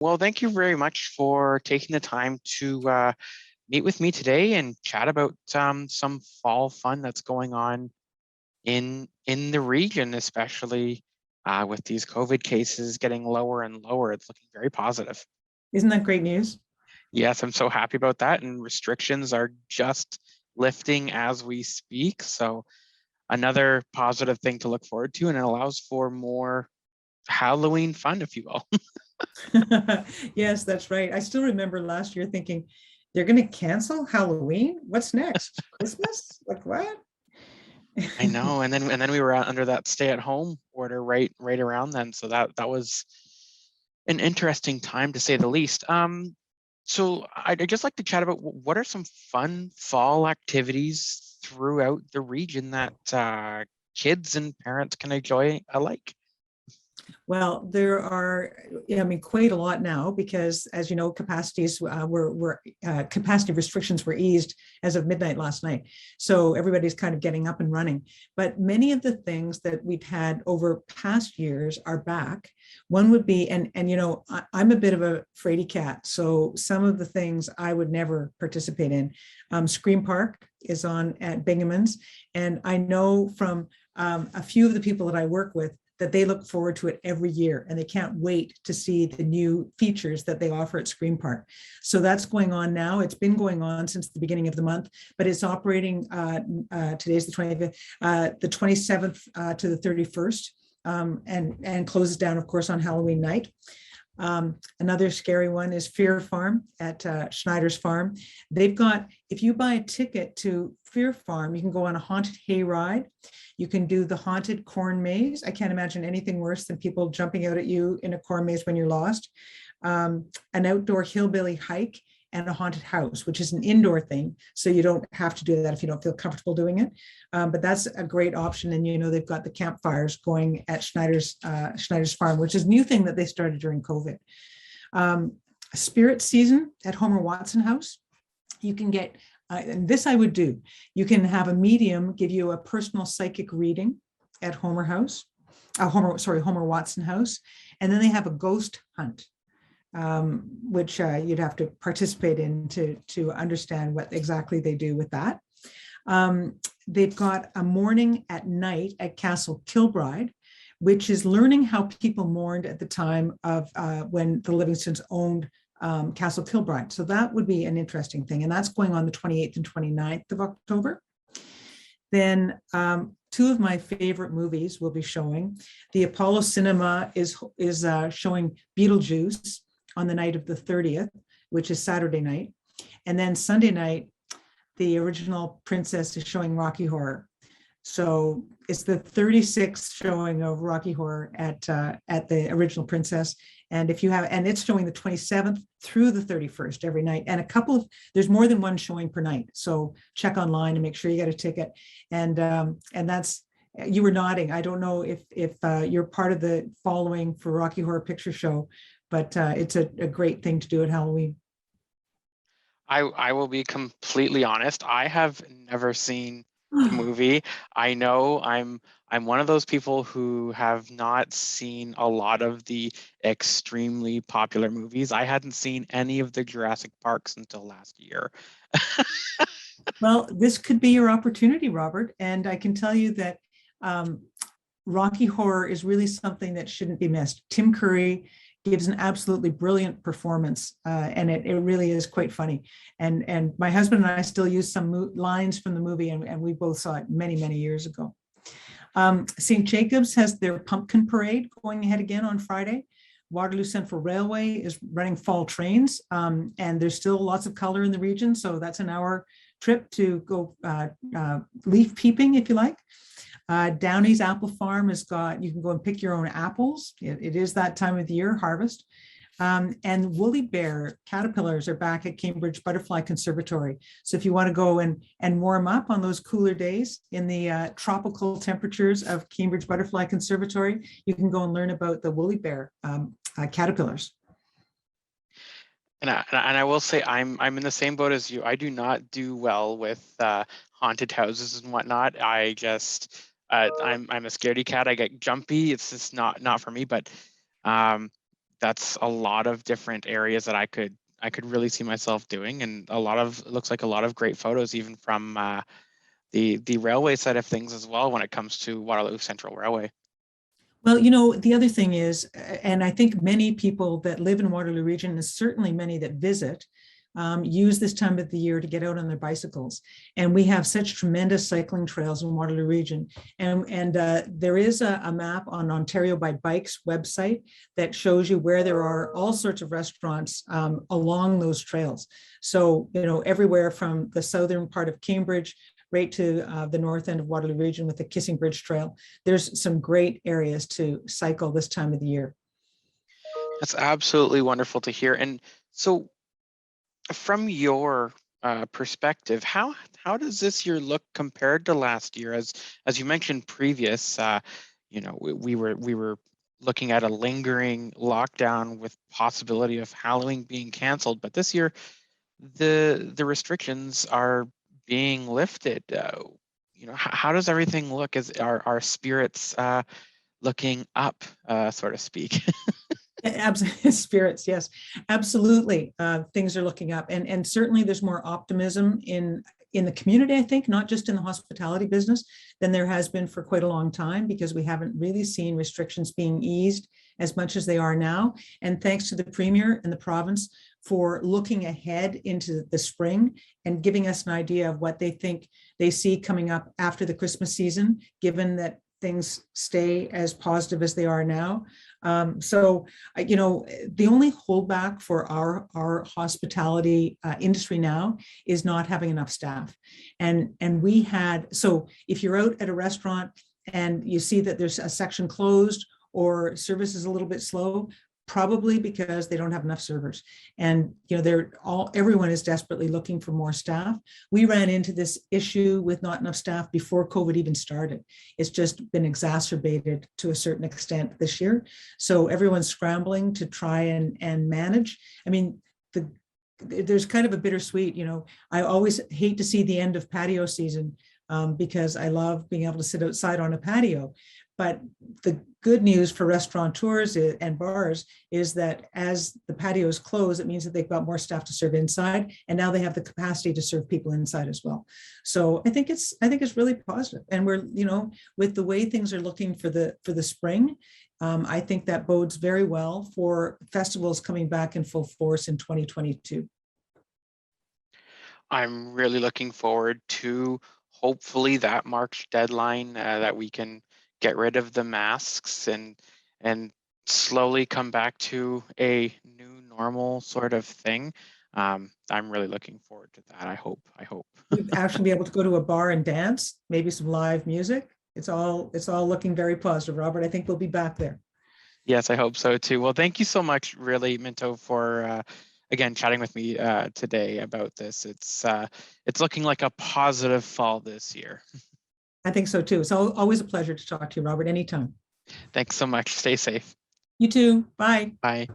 Well, thank you very much for taking the time to meet with me today and chat about some fall fun that's going on in the region, especially with these COVID cases getting lower and lower. It's looking very positive. Isn't that great news? Yes, I'm so happy about that. And restrictions are just lifting as we speak. So another positive thing to look forward to, and it allows for more Halloween fun, if you will. Yes, that's right. I still remember last year thinking, they're going to cancel Halloween? What's next? Christmas? Like what? I know, and then we were under that stay-at-home order right around then, so that was an interesting time to say the least. So I'd just like to chat about what are some fun fall activities throughout the region that kids and parents can enjoy alike. Well, there are, I mean, quite a lot now because, as you know, capacity restrictions were eased as of midnight last night. So everybody's kind of getting up and running. But many of the things that we've had over past years are back. One would be, and you know, I'm a bit of a fraidy cat, so some of the things I would never participate in. Scream Park is on at Binghamton's, and I know from a few of the people that I work with that they look forward to it every year and they can't wait to see the new features that they offer at Scream Park. So that's going on now. It's been going on since the beginning of the month, but it's operating, today's the 25th, the 27th to the 31st, and closes down, of course, on Halloween night. Another scary one is Fear Farm at Schneider's Farm. They've got, if you buy a ticket to Fear Farm, you can go on a haunted hayride. You can do the haunted corn maze. I can't imagine anything worse than people jumping out at you in a corn maze when you're lost. An outdoor hillbilly hike and a haunted house, which is an indoor thing. So you don't have to do that if you don't feel comfortable doing it. But that's a great option. And, you know, they've got the campfires going at Schneider's Farm, which is a new thing that they started during COVID. Spirit season at Homer Watson House. You can get, and this I would do, you can have a medium give you a personal psychic reading at Homer Watson House. And then they have a ghost hunt, which you'd have to participate in to understand what exactly they do with that. They've got a morning at night at Castle Kilbride, which is learning how people mourned at the time of when the Livingstons owned Castle Kilbride. So that would be an interesting thing. And that's going on the 28th and 29th of October. Then two of my favorite movies will be showing. The Apollo Cinema is showing Beetlejuice on the night of the 30th, which is Saturday night. And then Sunday night, the original Princess is showing Rocky Horror. So it's the 36th showing of Rocky Horror at the original Princess. And it's showing the 27th through the 31st every night. And there's more than one showing per night. So check online and make sure you get a ticket. And that's, you were nodding. I don't know if you're part of the following for Rocky Horror Picture Show, but it's a great thing to do at Halloween. I will be completely honest. I have never seen the movie. I know I'm one of those people who have not seen a lot of the extremely popular movies. I hadn't seen any of the Jurassic Parks until last year. Well, this could be your opportunity, Robert. And I can tell you that Rocky Horror is really something that shouldn't be missed. Tim Curry gives an absolutely brilliant performance, and it really is quite funny. And my husband and I still use some lines from the movie, and we both saw it many, many years ago. St. Jacobs has their pumpkin parade going ahead again on Friday. Waterloo Central Railway is running fall trains, and there's still lots of color in the region, so that's an hour trip to go leaf peeping, if you like. Downey's Apple Farm has got, you can go and pick your own apples. It is that time of the year, harvest. And woolly bear caterpillars are back at Cambridge Butterfly Conservatory. So if you want to go and warm up on those cooler days in the tropical temperatures of Cambridge Butterfly Conservatory, you can go and learn about the woolly bear caterpillars. And I will say I'm in the same boat as you. I do not do well with haunted houses and whatnot. I just I'm a scaredy cat. I get jumpy. It's just not for me. But that's a lot of different areas that I could really see myself doing, and it looks like a lot of great photos, even from the railway side of things as well, when it comes to Waterloo Central Railway. Well, the other thing is, and I think many people that live in Waterloo Region, and certainly many that visit, use this time of the year to get out on their bicycles. And we have such tremendous cycling trails in Waterloo Region. And there is a map on Ontario by Bikes website that shows you where there are all sorts of restaurants along those trails. So, everywhere from the southern part of Cambridge right to the north end of Waterloo Region with the Kissing Bridge Trail. There's some great areas to cycle this time of the year. That's absolutely wonderful to hear. And so, from your perspective, how does this year look compared to last year? As you mentioned previous, we were looking at a lingering lockdown with possibility of Halloween being canceled, but this year the restrictions are being lifted. How does everything look? Is our spirits looking up, so to speak? Spirits, yes, absolutely. Things are looking up, and certainly there's more optimism in the community, I think, not just in the hospitality business, than there has been for quite a long time, because we haven't really seen restrictions being eased as much as they are now. And thanks to the Premier and the province for looking ahead into the spring and giving us an idea of what they think they see coming up after the Christmas season, given that things stay as positive as they are now. So, the only holdback for our hospitality industry now is not having enough staff. And so if you're out at a restaurant and you see that there's a section closed or service is a little bit slow, probably because they don't have enough servers. And everyone is desperately looking for more staff. We ran into this issue with not enough staff before COVID even started. It's just been exacerbated to a certain extent this year. So everyone's scrambling to try and manage. I mean, there's kind of a bittersweet, I always hate to see the end of patio season because I love being able to sit outside on a patio. But the good news for restaurateurs and bars is that as the patios close, it means that they've got more staff to serve inside, and now they have the capacity to serve people inside as well. So I think it's really positive. And we're, with the way things are looking for the spring, I think that bodes very well for festivals coming back in full force in 2022. I'm really looking forward to hopefully that March deadline, that we can get rid of the masks and slowly come back to a new normal sort of thing. I'm really looking forward to that. I hope. You'd actually be able to go to a bar and dance, maybe some live music. It's all looking very positive, Robert. I think we'll be back there. Yes, I hope so too. Well, thank you so much, really, Minto, for again chatting with me today about this. It's looking like a positive fall this year. I think so too. It's always a pleasure to talk to you, Robert, anytime. Thanks so much. Stay safe. You too. Bye. Bye.